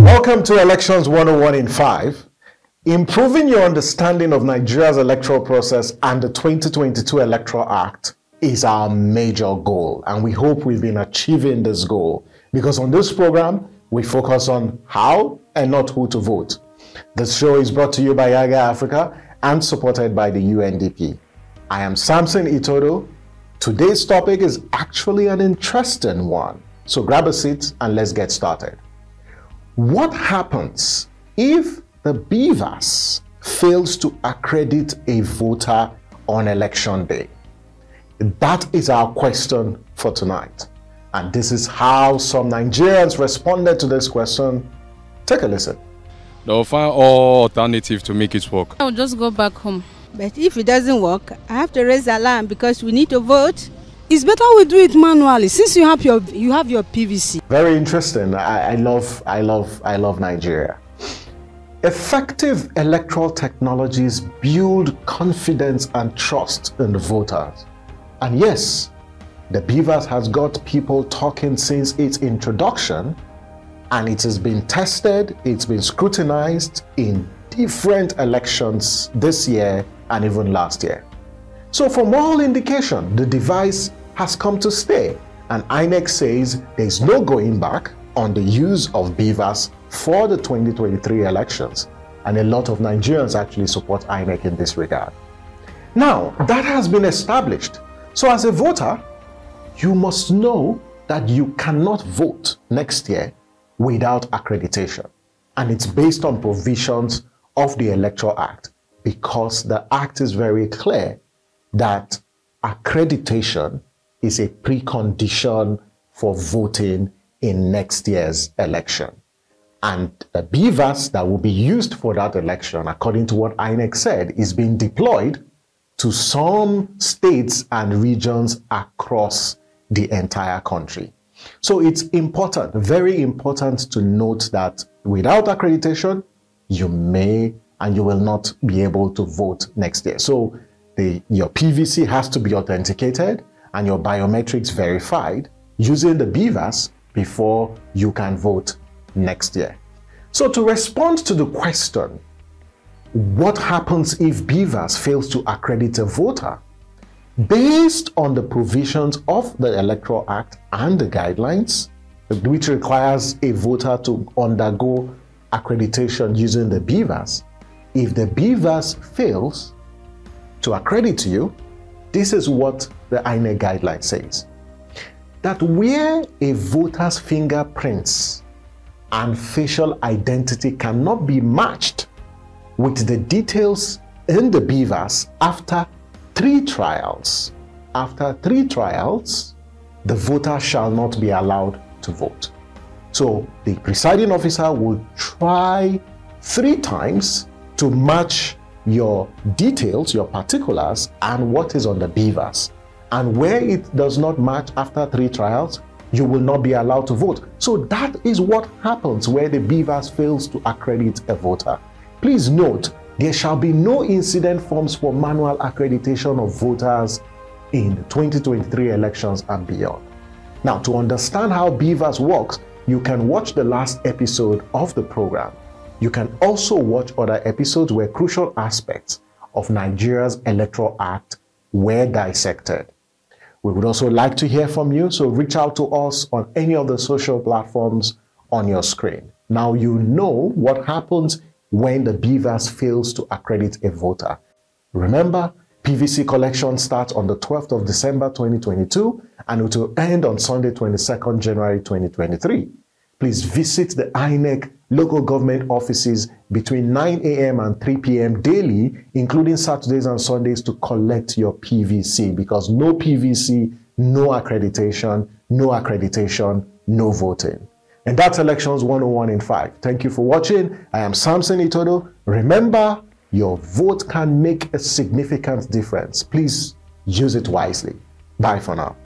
Welcome to Elections 101 in 5. Improving your understanding of Nigeria's electoral process and the 2022 Electoral Act is our major goal, and we hope we've been achieving this goal because on this program, we focus on how and not who to vote. This show is brought to you by Yaga Africa and supported by the UNDP. I am Samson Itodo. Today's topic is actually an interesting one, so grab a seat and let's get started. What happens if the BVAS fails to accredit a voter on election day? That is our question for tonight. And this is how some Nigerians responded to this question. Take a listen. They'll find all alternatives to make it work. I'll just go back home. But if it doesn't work, I have to raise the alarm because we need to vote. It's better we do it manually since you have your PVC. Very interesting. I love Nigeria. Effective electoral technologies build confidence and trust in the voters. And yes, the BVAS has got people talking since its introduction, and it has been tested, it's been scrutinized in different elections this year and even last year. So from all indication, the device has come to stay, and INEC says there's no going back on the use of BVAS for the 2023 elections, and a lot of Nigerians actually support INEC in this regard. Now, that has been established. So as a voter, you must know that you cannot vote next year without accreditation, and it's based on provisions of the Electoral Act, because the Act is very clear that accreditation is a precondition for voting in next year's election. And the BVAS that will be used for that election, according to what INEC said, is being deployed to some states and regions across the entire country. So it's important, very important to note that without accreditation, you may and you will not be able to vote next year. So your PVC has to be authenticated and your biometrics verified using the BVAS before you can vote next year. So to respond to the question, what happens if BVAS fails to accredit a voter? Based on the provisions of the Electoral Act and the guidelines, which requires a voter to undergo accreditation using the BVAS, if the BVAS fails to accredit you, this is what the INEC guideline says. That where a voter's fingerprints and facial identity cannot be matched with the details in the BVAS after 3 trials, the voter shall not be allowed to vote. So the presiding officer will try 3 times to match your details, your particulars, and what is on the BVAS. And where it does not match after 3 trials, you will not be allowed to vote. So that is what happens where the BVAS fails to accredit a voter. Please note, there shall be no incident forms for manual accreditation of voters in the 2023 elections and beyond. Now, to understand how BVAS works, you can watch the last episode of the program. You can also watch other episodes where crucial aspects of Nigeria's Electoral Act were dissected. We would also like to hear from you, so reach out to us on any of the social platforms on your screen. Now you know what happens when the BVAS fails to accredit a voter. Remember, PVC collection starts on the 12th of December 2022 and it will end on Sunday 22nd January 2023. Please visit the INEC local government offices between 9 a.m. and 3 p.m. daily, including Saturdays and Sundays, to collect your PVC, because no PVC, no accreditation, no voting. And that's Elections 101 in 5. Thank you for watching. I am Samson Itodo. Remember, your vote can make a significant difference. Please use it wisely. Bye for now.